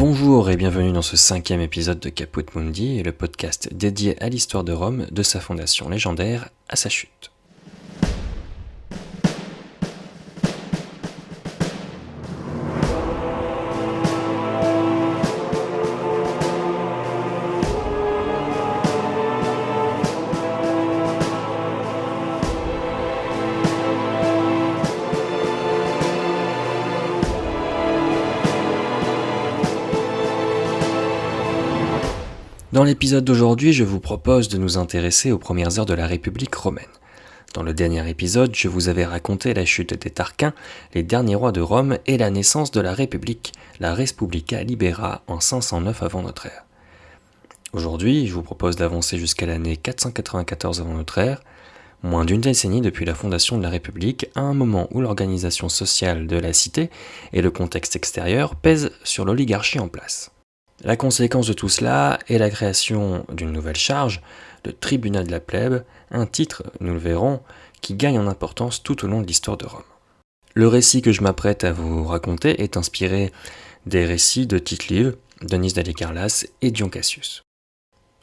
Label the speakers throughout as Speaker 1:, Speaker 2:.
Speaker 1: Bonjour et bienvenue dans ce 5e épisode de Caput Mundi, le podcast dédié à l'histoire de Rome, de sa fondation légendaire à sa chute. Dans l'épisode d'aujourd'hui, je vous propose de nous intéresser aux premières heures de la République romaine. Dans le dernier épisode, je vous avais raconté la chute des Tarquins, les derniers rois de Rome et la naissance de la République, la Respublica Libera, en 509 avant notre ère. Aujourd'hui, je vous propose d'avancer jusqu'à l'année 494 avant notre ère, moins d'une décennie depuis la fondation de la République, à un moment où l'organisation sociale de la cité et le contexte extérieur pèsent sur l'oligarchie en place. La conséquence de tout cela est la création d'une nouvelle charge, le tribunat de la plèbe, un titre, nous le verrons, qui gagne en importance tout au long de l'histoire de Rome. Le récit que je m'apprête à vous raconter est inspiré des récits de Tite-Live, Denys d'Halicarnasse et Dion Cassius.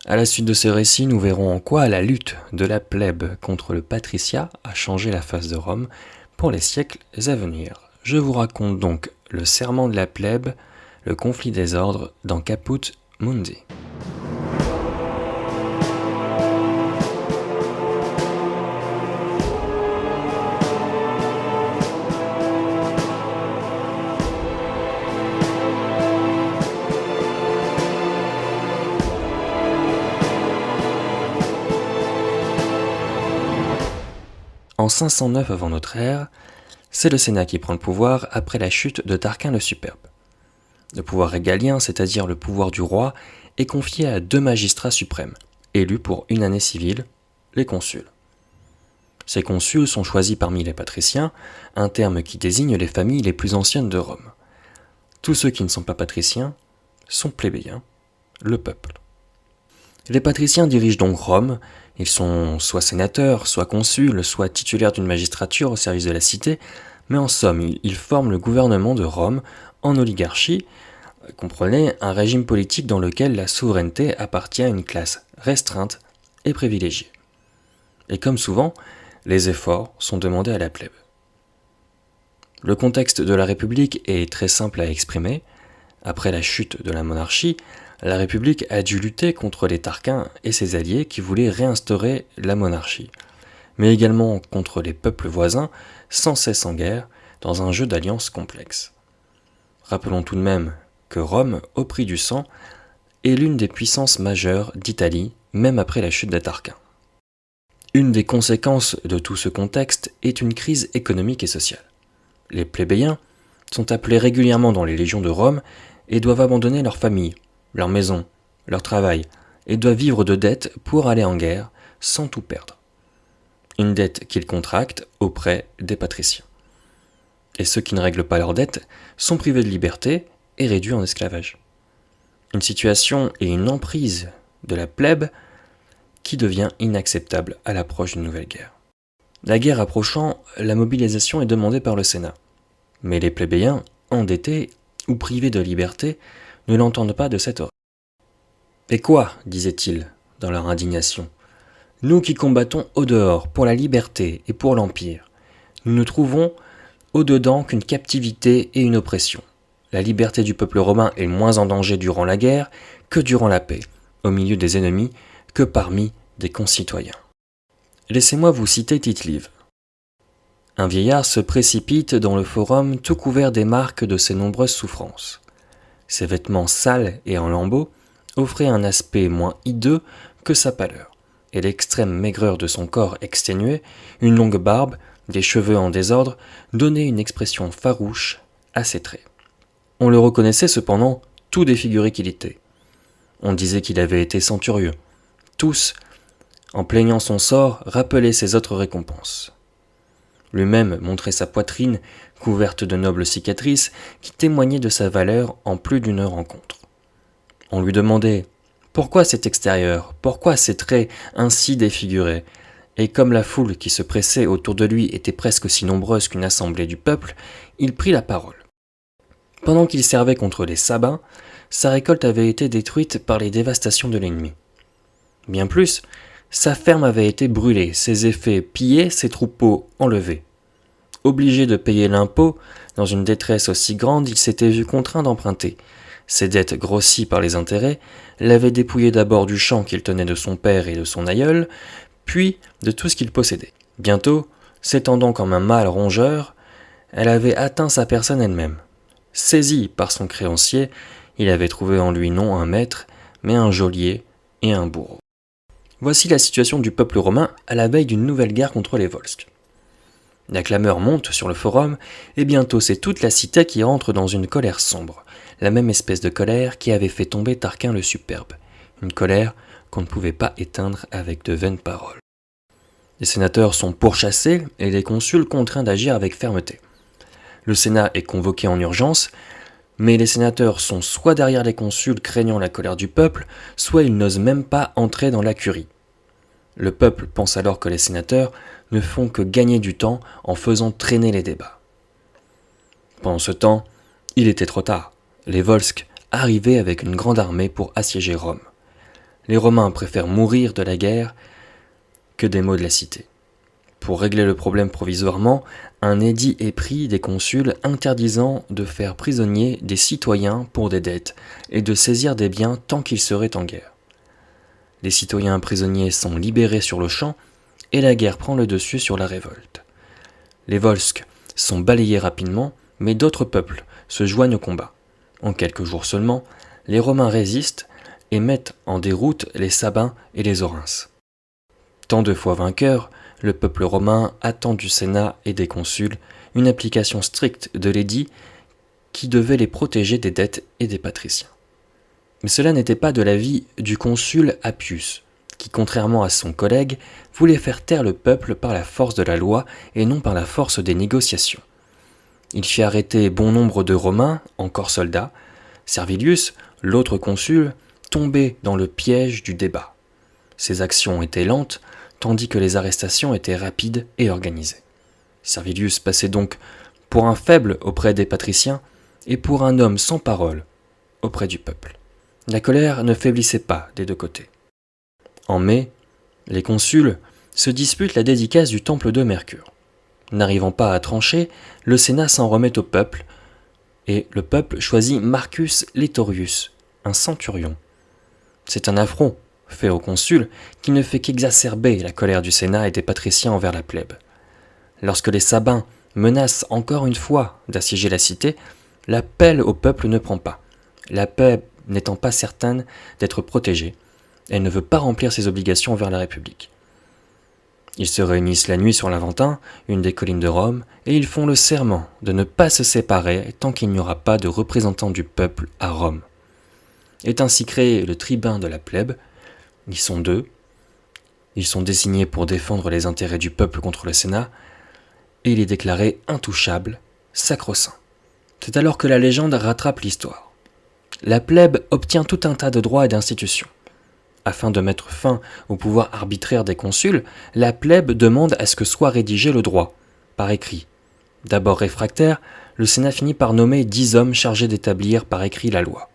Speaker 1: À la suite de ce récit, nous verrons en quoi la lutte de la plèbe contre le patriciat a changé la face de Rome pour les siècles à venir. Je vous raconte donc le serment de la plèbe, le conflit des ordres dans Caput Mundi. En 509 avant notre ère, c'est le Sénat qui prend le pouvoir après la chute de Tarquin le Superbe. Le pouvoir régalien, c'est-à-dire le pouvoir du roi, est confié à 2 magistrats suprêmes, élus pour une année civile, les consuls. Ces consuls sont choisis parmi les patriciens, un terme qui désigne les familles les plus anciennes de Rome. Tous ceux qui ne sont pas patriciens sont plébéiens, le peuple. Les patriciens dirigent donc Rome, ils sont soit sénateurs, soit consuls, soit titulaires d'une magistrature au service de la cité, mais en somme, ils forment le gouvernement de Rome en oligarchie, comprenez un régime politique dans lequel la souveraineté appartient à une classe restreinte et privilégiée. Et comme souvent, les efforts sont demandés à la plèbe. Le contexte de la République est très simple à exprimer. Après la chute de la monarchie, la République a dû lutter contre les Tarquins et ses alliés qui voulaient réinstaurer la monarchie, mais également contre les peuples voisins, sans cesse en guerre, dans un jeu d'alliances complexe. Rappelons tout de même que Rome, au prix du sang, est l'une des puissances majeures d'Italie, même après la chute des Tarquins. Une des conséquences de tout ce contexte est une crise économique et sociale. Les plébéiens sont appelés régulièrement dans les légions de Rome et doivent abandonner leur famille, leur maison, leur travail, et doivent vivre de dettes pour aller en guerre sans tout perdre. Une dette qu'ils contractent auprès des patriciens. Et ceux qui ne règlent pas leurs dettes sont privés de liberté et réduits en esclavage. Une situation et une emprise de la plèbe qui devient inacceptable à l'approche d'une nouvelle guerre. La guerre approchant, la mobilisation est demandée par le Sénat. Mais les plébéiens, endettés ou privés de liberté, ne l'entendent pas de cette oreille. « Et quoi ?» disaient-ils dans leur indignation. « Nous qui combattons au-dehors pour la liberté et pour l'Empire, nous ne trouvons au-dedans qu'une captivité et une oppression. La liberté du peuple romain est moins en danger durant la guerre que durant la paix, au milieu des ennemis que parmi des concitoyens. » Laissez-moi vous citer Tite-Live. Un vieillard se précipite dans le forum tout couvert des marques de ses nombreuses souffrances. Ses vêtements sales et en lambeaux offraient un aspect moins hideux que sa pâleur, et l'extrême maigreur de son corps exténué, une longue barbe, des cheveux en désordre, donnaient une expression farouche à ses traits. On le reconnaissait cependant, tout défiguré qu'il était. On disait qu'il avait été centurieux. Tous, en plaignant son sort, rappelaient ses autres récompenses. Lui-même montrait sa poitrine, couverte de nobles cicatrices, qui témoignaient de sa valeur en plus d'une rencontre. On lui demandait « Pourquoi cet extérieur ? Pourquoi ces traits ainsi défigurés ?» Et comme la foule qui se pressait autour de lui était presque aussi nombreuse qu'une assemblée du peuple, il prit la parole. Pendant qu'il servait contre les Sabins, sa récolte avait été détruite par les dévastations de l'ennemi. Bien plus, sa ferme avait été brûlée, ses effets pillés, ses troupeaux enlevés. Obligé de payer l'impôt, dans une détresse aussi grande, il s'était vu contraint d'emprunter. Ses dettes grossies par les intérêts l'avaient dépouillé d'abord du champ qu'il tenait de son père et de son aïeul, puis de tout ce qu'il possédait. Bientôt, s'étendant comme un mâle rongeur, elle avait atteint sa personne elle-même. Saisi par son créancier, il avait trouvé en lui non un maître, mais un geôlier et un bourreau. Voici la situation du peuple romain à la veille d'une nouvelle guerre contre les Volsques. La clameur monte sur le forum, et bientôt c'est toute la cité qui entre dans une colère sombre, la même espèce de colère qui avait fait tomber Tarquin le Superbe, une colère qu'on ne pouvait pas éteindre avec de vaines paroles. Les sénateurs sont pourchassés et les consuls contraints d'agir avec fermeté. Le Sénat est convoqué en urgence, mais les sénateurs sont soit derrière les consuls craignant la colère du peuple, soit ils n'osent même pas entrer dans la curie. Le peuple pense alors que les sénateurs ne font que gagner du temps en faisant traîner les débats. Pendant ce temps, il était trop tard. Les Volsques arrivaient avec une grande armée pour assiéger Rome. Les Romains préfèrent mourir de la guerre que des maux de la cité. Pour régler le problème provisoirement, un édit est pris des consuls interdisant de faire prisonniers des citoyens pour des dettes et de saisir des biens tant qu'ils seraient en guerre. Les citoyens prisonniers sont libérés sur le champ et la guerre prend le dessus sur la révolte. Les Volsques sont balayés rapidement, mais d'autres peuples se joignent au combat. En quelques jours seulement, les Romains résistent et mettent en déroute les Sabins et les Orins. Tant de fois vainqueurs, le peuple romain attend du Sénat et des consuls une application stricte de l'édit qui devait les protéger des dettes et des patriciens. Mais cela n'était pas de l'avis du consul Appius, qui, contrairement à son collègue, voulait faire taire le peuple par la force de la loi et non par la force des négociations. Il fit arrêter bon nombre de Romains, encore soldats. Servilius, l'autre consul, tombait dans le piège du débat. Ses actions étaient lentes, tandis que les arrestations étaient rapides et organisées. Servilius passait donc pour un faible auprès des patriciens et pour un homme sans parole auprès du peuple. La colère ne faiblissait pas des deux côtés. En mai, les consuls se disputent la dédicace du temple de Mercure. N'arrivant pas à trancher, le Sénat s'en remet au peuple, et le peuple choisit Marcus Laetorius, un centurion. C'est un affront fait au consul qui ne fait qu'exacerber la colère du Sénat et des patriciens envers la plèbe. Lorsque les Sabins menacent encore une fois d'assiéger la cité, l'appel au peuple ne prend pas. La plèbe n'étant pas certaine d'être protégée, elle ne veut pas remplir ses obligations envers la République. Ils se réunissent la nuit sur l'Aventin, une des collines de Rome, et ils font le serment de ne pas se séparer tant qu'il n'y aura pas de représentants du peuple à Rome. Est ainsi créé le tribun de la plèbe. Ils sont deux. Ils sont désignés pour défendre les intérêts du peuple contre le Sénat, et il est déclaré intouchable, sacro-saint. C'est alors que la légende rattrape l'histoire. La plèbe obtient tout un tas de droits et d'institutions. Afin de mettre fin au pouvoir arbitraire des consuls, la plèbe demande à ce que soit rédigé le droit, par écrit. D'abord réfractaire, le Sénat finit par nommer 10 hommes chargés d'établir par écrit la loi.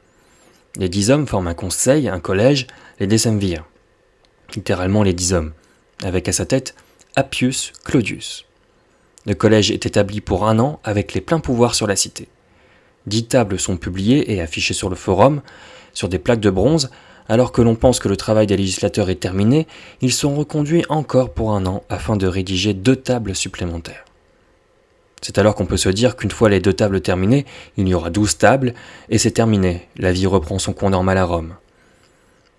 Speaker 1: Les 10 hommes forment un conseil, un collège, les décemvirs. Littéralement les 10 hommes, avec à sa tête Appius Claudius. Le collège est établi pour 1 an avec les pleins pouvoirs sur la cité. 10 tables sont publiées et affichées sur le forum, sur des plaques de bronze. Alors que l'on pense que le travail des législateurs est terminé, ils sont reconduits encore pour 1 an afin de rédiger 2 tables supplémentaires. C'est alors qu'on peut se dire qu'une fois les 2 tables terminées, il y aura 12 tables, et c'est terminé, la vie reprend son cours normal à Rome.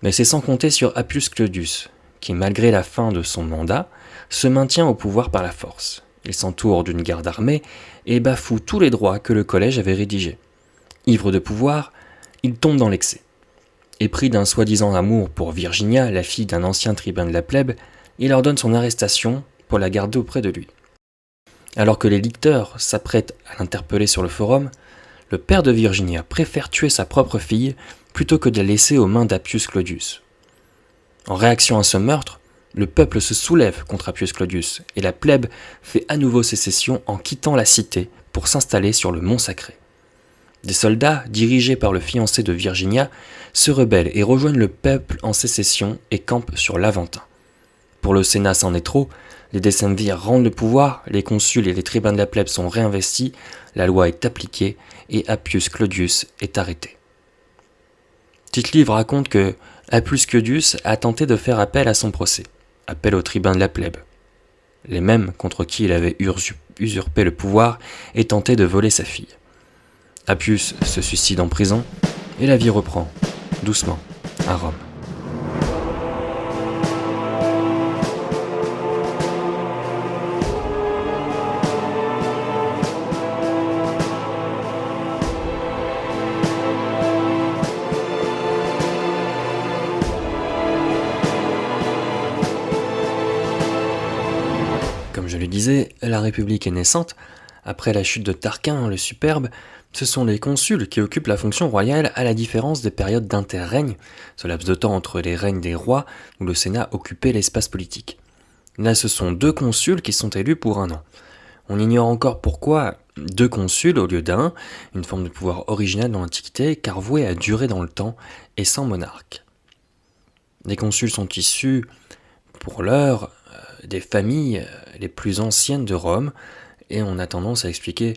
Speaker 1: Mais c'est sans compter sur Appius Claudius, qui malgré la fin de son mandat, se maintient au pouvoir par la force. Il s'entoure d'une garde armée et bafoue tous les droits que le collège avait rédigés. Ivre de pouvoir, il tombe dans l'excès. Épris d'un soi-disant amour pour Virginia, la fille d'un ancien tribun de la plèbe, il ordonne son arrestation pour la garder auprès de lui. Alors que les licteurs s'apprêtent à l'interpeller sur le forum, le père de Virginia préfère tuer sa propre fille plutôt que de la laisser aux mains d'Appius Claudius. En réaction à ce meurtre, le peuple se soulève contre Appius Claudius et la plèbe fait à nouveau sécession en quittant la cité pour s'installer sur le mont sacré. Des soldats, dirigés par le fiancé de Virginia, se rebellent et rejoignent le peuple en sécession et campent sur l'Aventin. Pour le Sénat, c'en est trop, les décemvirs rendent le pouvoir, les consuls et les tribuns de la plèbe sont réinvestis, la loi est appliquée et Appius Claudius est arrêté. Tite-Livre raconte que Appius Claudius a tenté de faire appel à son procès, appel aux tribuns de la plèbe, les mêmes contre qui il avait usurpé le pouvoir et tenté de voler sa fille. Appius se suicide en prison et la vie reprend, doucement, à Rome. Comme je le disais, la République est naissante. Après la chute de Tarquin le Superbe, ce sont les consuls qui occupent la fonction royale à la différence des périodes d'interrègne, ce laps de temps entre les règnes des rois où le Sénat occupait l'espace politique. Là, ce sont 2 consuls qui sont élus pour 1 an. On ignore encore pourquoi 2 consuls au lieu d'1, une forme de pouvoir originale dans l'Antiquité, car vouée à durer dans le temps et sans monarque. Les consuls sont issus, pour l'heure, des familles les plus anciennes de Rome, et on a tendance à expliquer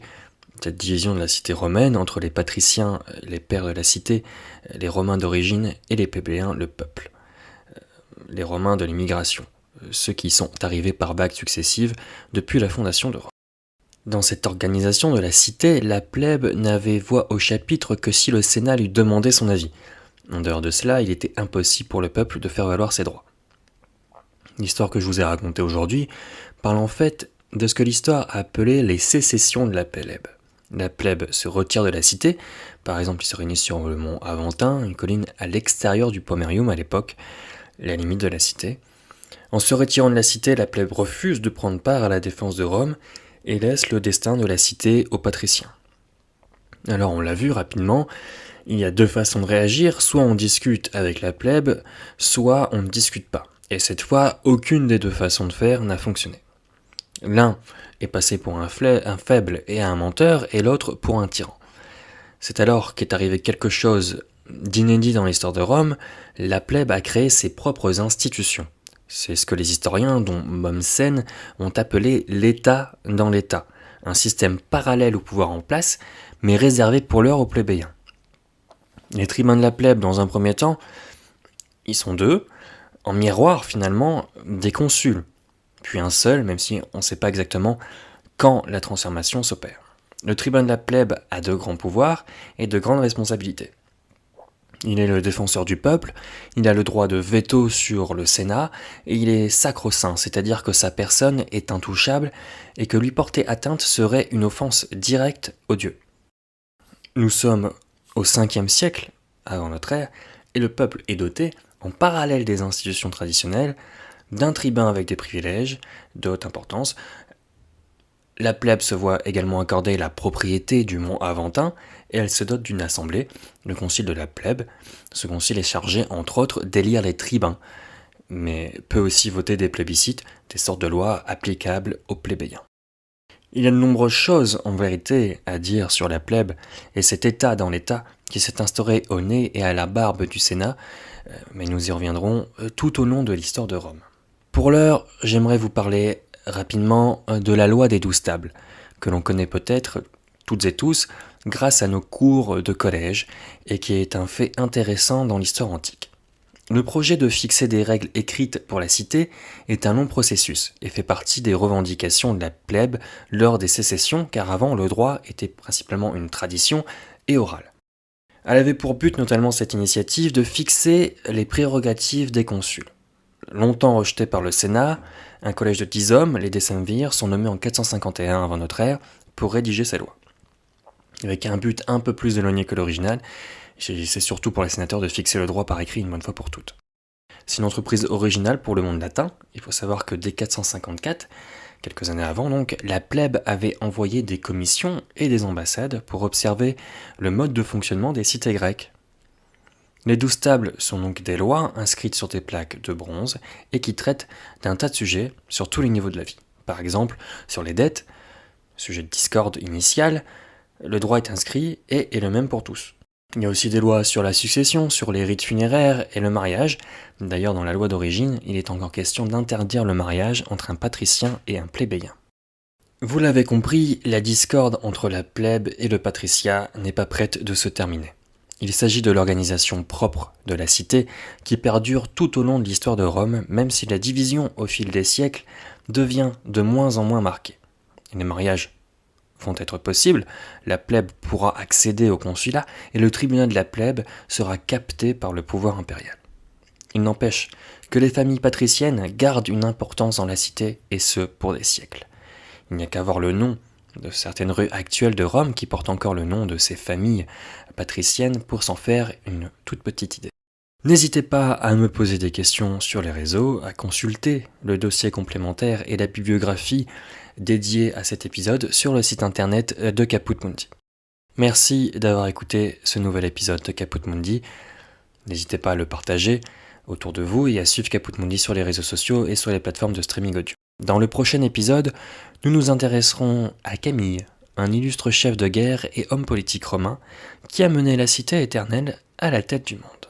Speaker 1: cette division de la cité romaine entre les patriciens, les pères de la cité, les Romains d'origine, et les plébéiens, le peuple, les Romains de l'immigration, ceux qui sont arrivés par vagues successives depuis la fondation de Rome. Dans cette organisation de la cité, la plèbe n'avait voix au chapitre que si le Sénat lui demandait son avis. En dehors de cela, il était impossible pour le peuple de faire valoir ses droits. L'histoire que je vous ai racontée aujourd'hui parle en fait de ce que l'histoire a appelé les sécessions de la plèbe. La plèbe se retire de la cité, par exemple il se réunit sur le mont Aventin, une colline à l'extérieur du Pomerium à l'époque, la limite de la cité. En se retirant de la cité, la plèbe refuse de prendre part à la défense de Rome et laisse le destin de la cité aux patriciens. Alors on l'a vu rapidement, il y a 2 façons de réagir, soit on discute avec la plèbe, soit on ne discute pas. Et cette fois, aucune des 2 façons de faire n'a fonctionné. L'un est passé pour un faible et un menteur, et l'autre pour un tyran. C'est alors qu'est arrivé quelque chose d'inédit dans l'histoire de Rome, la plèbe a créé ses propres institutions. C'est ce que les historiens, dont Mommsen, ont appelé l'État dans l'État, un système parallèle au pouvoir en place, mais réservé pour l'heure aux plébéiens. Les tribuns de la plèbe, dans un premier temps, ils sont 2, en miroir finalement des consuls, puis un seul, même si on ne sait pas exactement quand la transformation s'opère. Le tribun de la plèbe a de grands pouvoirs et de grandes responsabilités. Il est le défenseur du peuple, il a le droit de veto sur le Sénat, et il est sacro-saint, c'est-à-dire que sa personne est intouchable et que lui porter atteinte serait une offense directe aux dieux. Nous sommes au 5e siècle, avant notre ère, et le peuple est doté, en parallèle des institutions traditionnelles, d'un tribun avec des privilèges de haute importance. La plèbe se voit également accorder la propriété du mont Aventin et elle se dote d'une assemblée, le concile de la plèbe. Ce concile est chargé, entre autres, d'élire les tribuns, mais peut aussi voter des plébiscites, des sortes de lois applicables aux plébéiens. Il y a de nombreuses choses, en vérité, à dire sur la plèbe et cet état dans l'état qui s'est instauré au nez et à la barbe du Sénat, mais nous y reviendrons tout au long de l'histoire de Rome. Pour l'heure, j'aimerais vous parler rapidement de la loi des 12 tables, que l'on connaît peut-être toutes et tous grâce à nos cours de collège et qui est un fait intéressant dans l'histoire antique. Le projet de fixer des règles écrites pour la cité est un long processus et fait partie des revendications de la plèbe lors des sécessions, car avant le droit était principalement une tradition et orale. Elle avait pour but notamment cette initiative de fixer les prérogatives des consuls. Longtemps rejeté par le Sénat, un collège de 10 hommes, les décemvirs, sont nommés en 451 avant notre ère pour rédiger ces lois. Avec un but un peu plus éloigné que l'original, c'est surtout pour les sénateurs de fixer le droit par écrit une bonne fois pour toutes. C'est une entreprise originale pour le monde latin. Il faut savoir que dès 454, quelques années avant donc, la plèbe avait envoyé des commissions et des ambassades pour observer le mode de fonctionnement des cités grecques. Les 12 tables sont donc des lois inscrites sur des plaques de bronze et qui traitent d'un tas de sujets sur tous les niveaux de la vie. Par exemple, sur les dettes, sujet de discorde initial, le droit est inscrit et est le même pour tous. Il y a aussi des lois sur la succession, sur les rites funéraires et le mariage. D'ailleurs, dans la loi d'origine, il est encore question d'interdire le mariage entre un patricien et un plébéien. Vous l'avez compris, la discorde entre la plèbe et le patriciat n'est pas prête de se terminer. Il s'agit de l'organisation propre de la cité qui perdure tout au long de l'histoire de Rome, même si la division au fil des siècles devient de moins en moins marquée. Les mariages vont être possibles, la plèbe pourra accéder au consulat et le tribunal de la plèbe sera capté par le pouvoir impérial. Il n'empêche que les familles patriciennes gardent une importance dans la cité, et ce pour des siècles. Il n'y a qu'à voir le nom de certaines rues actuelles de Rome qui portent encore le nom de ces familles patriciennes pour s'en faire une toute petite idée. N'hésitez pas à me poser des questions sur les réseaux, à consulter le dossier complémentaire et la bibliographie dédiée à cet épisode sur le site internet de Caput Mundi. Merci d'avoir écouté ce nouvel épisode de Caput Mundi. N'hésitez pas à le partager autour de vous et à suivre Caput Mundi sur les réseaux sociaux et sur les plateformes de streaming audio. Dans le prochain épisode, nous nous intéresserons à Camille, un illustre chef de guerre et homme politique romain qui a mené la cité éternelle à la tête du monde.